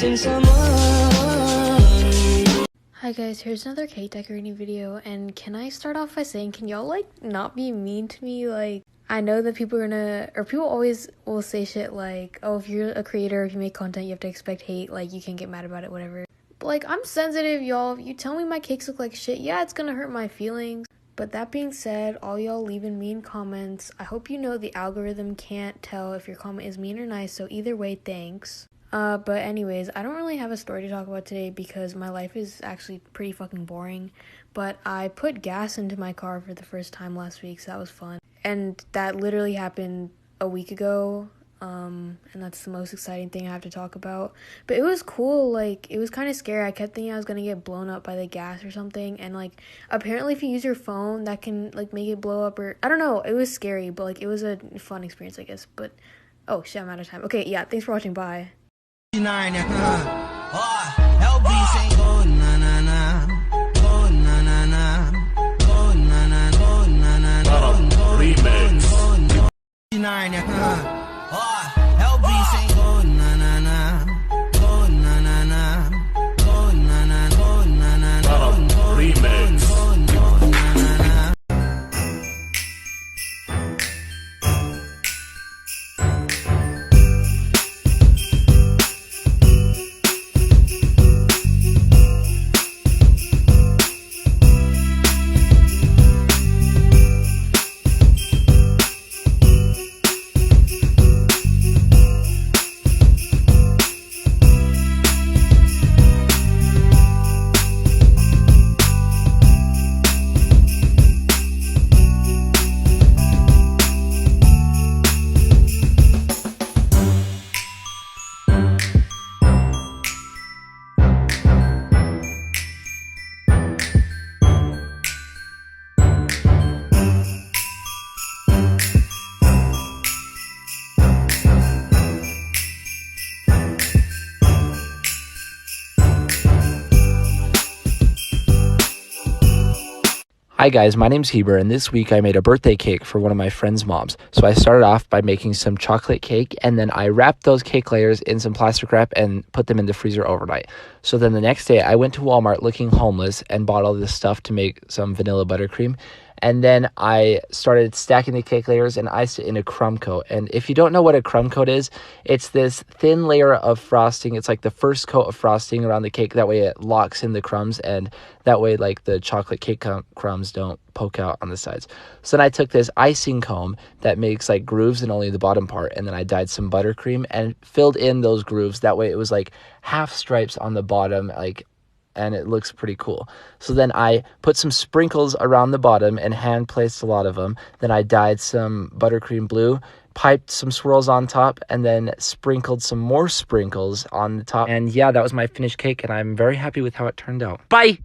missing someone. Hi guys, here's another cake decorating video, and can I start off by saying, can y'all like not be mean to me? Like, I know that people always will say shit like, oh, if you're a creator, if you make content, you have to expect hate, like you can't get mad about it, whatever. But like, I'm sensitive, y'all. If you tell me my cakes look like shit, yeah, it's gonna hurt my feelings. But that being said, all y'all leaving mean comments, I hope you know the algorithm can't tell if your comment is mean or nice, so either way, thanks. But anyways, I don't really have a story to talk about today because my life is actually pretty fucking boring. But I put gas into my car for the first time last week, so that was fun. And that literally happened a week ago. And that's the most exciting thing I have to talk about. But it was cool, like, it was kind of scary. I kept thinking I was gonna get blown up by the gas or something. And, like, apparently if you use your phone, that can, like, make it blow up or... I don't know, it was scary, but, like, it was a fun experience, I guess. But, oh, shit, I'm out of time. Okay, yeah, thanks for watching, bye. Hi guys, my name's Heber, and this week I made a birthday cake for one of my friend's moms. So I started off by making some chocolate cake, and then I wrapped those cake layers in some plastic wrap and put them in the freezer overnight. So then the next day I went to Walmart looking homeless and bought all this stuff to make some vanilla buttercream. And then I started stacking the cake layers and iced it in a crumb coat. And if you don't know what a crumb coat is, it's this thin layer of frosting. It's like the first coat of frosting around the cake. That way it locks in the crumbs, and that way like the chocolate cake crumbs don't poke out on the sides. So then I took this icing comb that makes like grooves in only the bottom part, and then I dyed some buttercream and filled in those grooves. That way it was like half stripes on the bottom, and it looks pretty cool. So then I put some sprinkles around the bottom and hand placed a lot of them. Then I dyed some buttercream blue, piped some swirls on top, and then sprinkled some more sprinkles on the top. And yeah, that was my finished cake, and I'm very happy with how it turned out. Bye!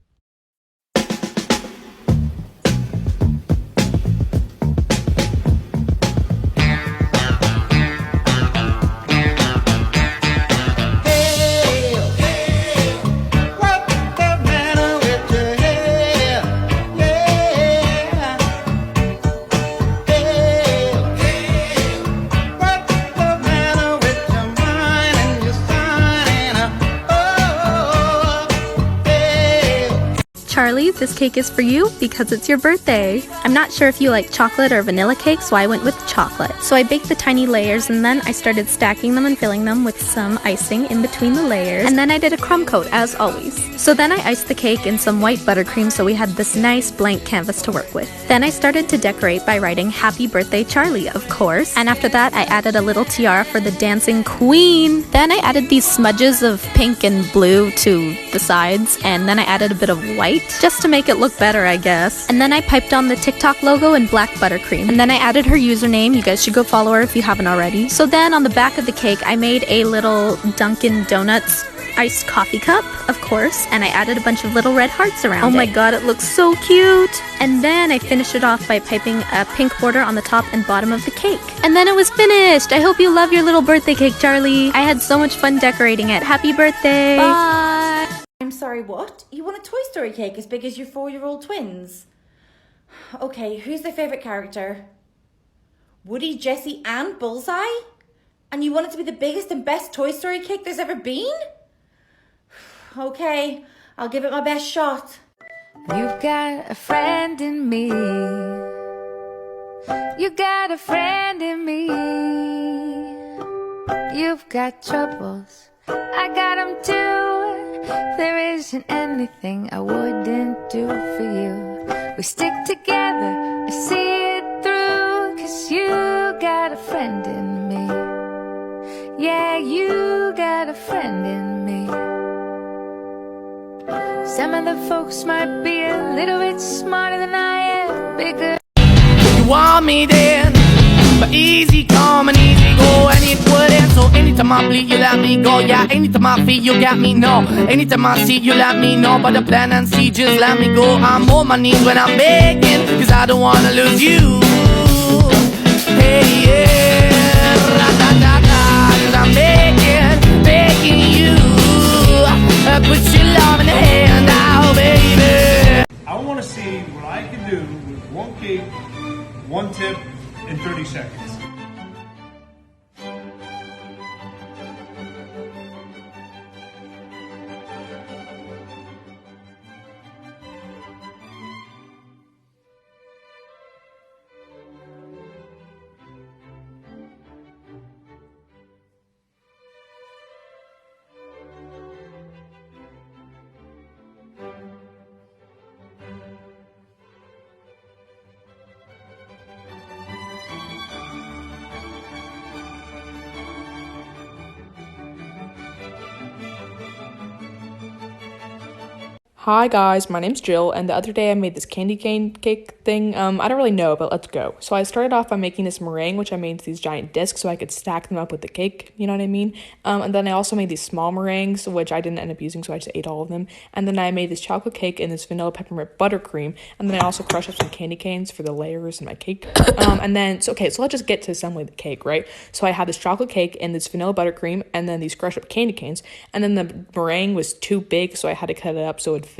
Charlie, this cake is for you because it's your birthday. I'm not sure if you like chocolate or vanilla cake, so I went with chocolate. So I baked the tiny layers, and then I started stacking them and filling them with some icing in between the layers. And then I did a crumb coat, as always. So then I iced the cake in some white buttercream, so we had this nice blank canvas to work with. Then I started to decorate by writing Happy Birthday Charlie, of course. And after that, I added a little tiara for the dancing queen. Then I added these smudges of pink and blue to the sides, and then I added a bit of white, just to make it look better, I guess. And then I piped on the TikTok logo in black buttercream. And then I added her username. You guys should go follow her if you haven't already. So then on the back of the cake, I made a little Dunkin' Donuts iced coffee cup, of course, and I added a bunch of little red hearts around it. Oh my god, it looks so cute! And then I finished it off by piping a pink border on the top and bottom of the cake. And then it was finished! I hope you love your little birthday cake, Charlie! I had so much fun decorating it. Happy birthday! Bye! I'm sorry, what? You want a Toy Story cake as big as your 4-year-old twins? Okay, who's their favourite character? Woody, Jessie and Bullseye? And you want it to be the biggest and best Toy Story cake there's ever been? Okay, I'll give it my best shot. You've got a friend in me. You got a friend in me. You've got troubles, I got them too. There isn't anything I wouldn't do for you. We stick together, I see it through. 'Cause you got a friend in me. Yeah, you got a friend in me. Some of the folks might be a little bit smarter than I am, bigger. You want me then, but easy come and easy go, and it wouldn't. So anytime I bleed, you let me go. Yeah, anytime I feel, you got me, no. Anytime I see, you let me know. But the plan and see, just let me go. I'm on my knees when I'm begging, 'cause I don't wanna lose you. Hey, yeah, ra-da-da-da, 'cause I'm begging you. Put your love in the hand now, baby. I want to see what I can do with one cake, one tip, in 30 seconds. Hi guys, my name's Jill, and the other day I made this candy cane cake thing. I don't really know, but let's go. So I started off by making this meringue, which I made into these giant discs so I could stack them up with the cake, you know what I mean? And then I also made these small meringues, which I didn't end up using, so I just ate all of them. And then I made this chocolate cake in this vanilla peppermint buttercream, and then I also crushed up some candy canes for the layers in my cake. So let's just get to assembling the cake, right? So I had this chocolate cake and this vanilla buttercream, and then these crushed up candy canes, and then the meringue was too big, so I had to cut it up so it would fit.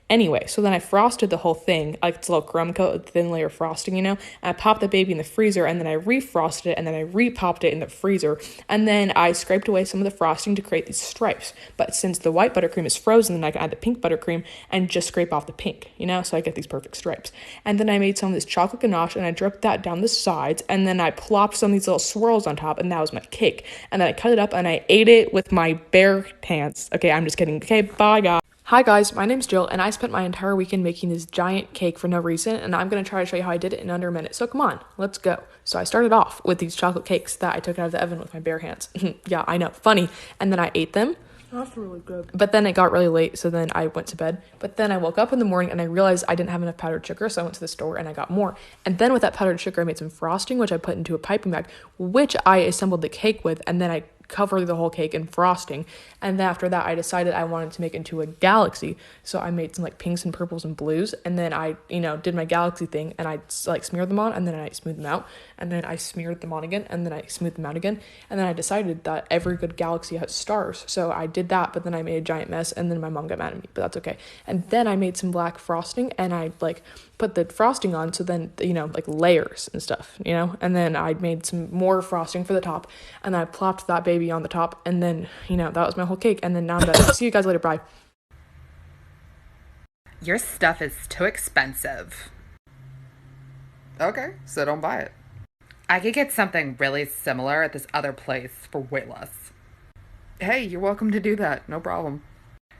Anyway, so then I frosted the whole thing, like it's a little crumb coat with thin layer of frosting, and I popped the baby in the freezer, and then I refrosted it, and then I repopped it in the freezer, and then I scraped away some of the frosting to create these stripes. But since the white buttercream is frozen, then I can add the pink buttercream and just scrape off the pink, so I get these perfect stripes. And then I made some of this chocolate ganache, and I dripped that down the sides, and then I plopped some of these little swirls on top, and that was my cake. And then I cut it up, and I ate it with my bare hands. Okay, I'm just kidding. Okay, bye guys. Hi guys, my name's Jill, and I spent my entire weekend making this giant cake for no reason, and I'm going to try to show you how I did it in under a minute. So come on, let's go. So I started off with these chocolate cakes that I took out of the oven with my bare hands. Yeah, I know, funny. And then I ate them. That's really good. But then it got really late, so then I went to bed. But then I woke up in the morning and I realized I didn't have enough powdered sugar, so I went to the store and I got more. And then with that powdered sugar, I made some frosting, which I put into a piping bag, which I assembled the cake with, and then I covered the whole cake in frosting. And then after that, I decided I wanted to make it into a galaxy. So I made some like pinks and purples and blues, and then I, did my galaxy thing, and I like smeared them on, and then I smoothed them out, and then I smeared them on again, and then I smoothed them out again, and then I decided that every good galaxy has stars. So I did that, but then I made a giant mess, and then my mom got mad at me, but that's okay. And then I made some black frosting, and I put the frosting on, so then like layers and stuff, and then I made some more frosting for the top, and I plopped that baby on the top, and then that was my whole cake. And then now I'm done. See you guys later. Bye. Your stuff is too expensive. Okay, so don't buy it. I could get something really similar at this other place for way less. Hey, you're welcome to do that. No problem.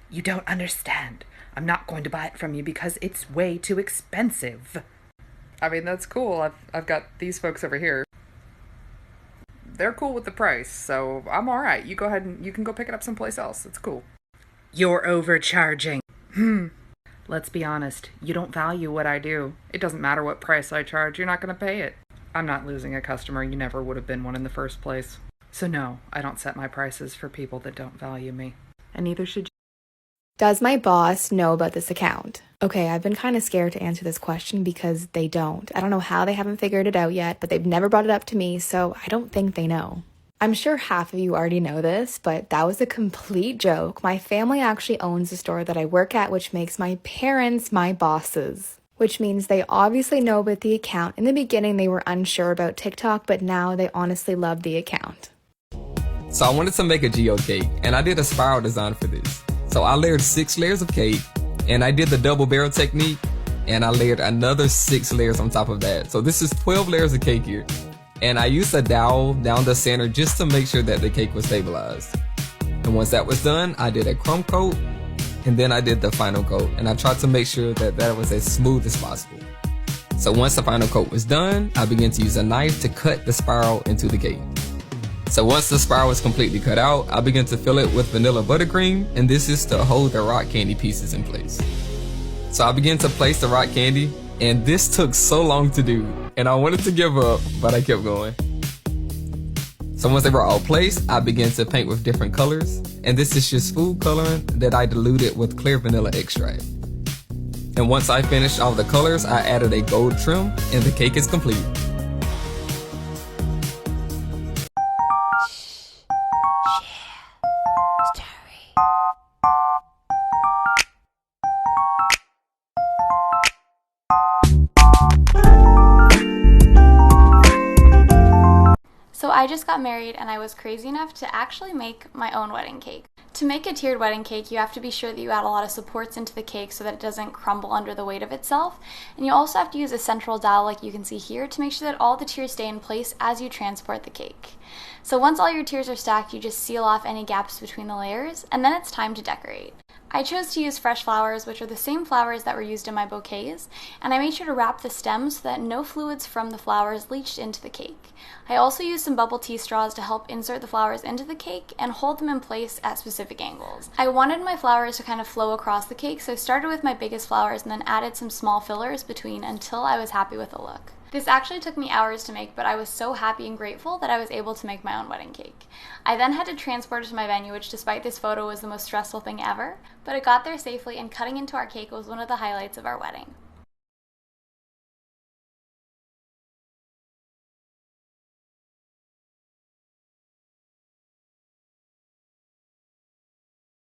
You don't understand. I'm not going to buy it from you because it's way too expensive. I mean, that's cool. I've got these folks over here. They're cool with the price, so I'm all right. You go ahead and you can go pick it up someplace else. It's cool. You're overcharging. Let's be honest. You don't value what I do. It doesn't matter what price I charge. You're not going to pay it. I'm not losing a customer. You never would have been one in the first place. So no, I don't set my prices for people that don't value me. And neither should you. Does my boss know about this account? Okay, I've been kind of scared to answer this question because they don't. I don't know how they haven't figured it out yet, but they've never brought it up to me, so I don't think they know. I'm sure half of you already know this, but that was a complete joke. My family actually owns a store that I work at, which makes my parents my bosses. Which means they obviously know about the account. In the beginning, they were unsure about TikTok, but now they honestly love the account. So I wanted to make a geocake, and I did a spiral design for this. So I layered 6 layers of cake, and I did the double barrel technique, and I layered another 6 layers on top of that. So this is 12 layers of cake here. And I used a dowel down the center just to make sure that the cake was stabilized. And once that was done, I did a crumb coat, and then I did the final coat. And I tried to make sure that that was as smooth as possible. So once the final coat was done, I began to use a knife to cut the spiral into the cake. So once the spiral was completely cut out, I began to fill it with vanilla buttercream, and this is to hold the rock candy pieces in place. So I began to place the rock candy, and this took so long to do, and I wanted to give up, but I kept going. So once they were all placed, I began to paint with different colors, and this is just food coloring that I diluted with clear vanilla extract. And once I finished all the colors, I added a gold trim, and the cake is complete. So I just got married and I was crazy enough to actually make my own wedding cake. To make a tiered wedding cake, you have to be sure that you add a lot of supports into the cake so that it doesn't crumble under the weight of itself. And you also have to use a central dowel like you can see here to make sure that all the tiers stay in place as you transport the cake. So once all your tiers are stacked, you just seal off any gaps between the layers, and then it's time to decorate. I chose to use fresh flowers, which are the same flowers that were used in my bouquets, and I made sure to wrap the stems so that no fluids from the flowers leached into the cake. I also used some bubble tea straws to help insert the flowers into the cake and hold them in place at specific angles. I wanted my flowers to kind of flow across the cake, so I started with my biggest flowers and then added some small fillers between until I was happy with the look. This actually took me hours to make, but I was so happy and grateful that I was able to make my own wedding cake. I then had to transport it to my venue, which despite this photo was the most stressful thing ever, but it got there safely, and cutting into our cake was one of the highlights of our wedding.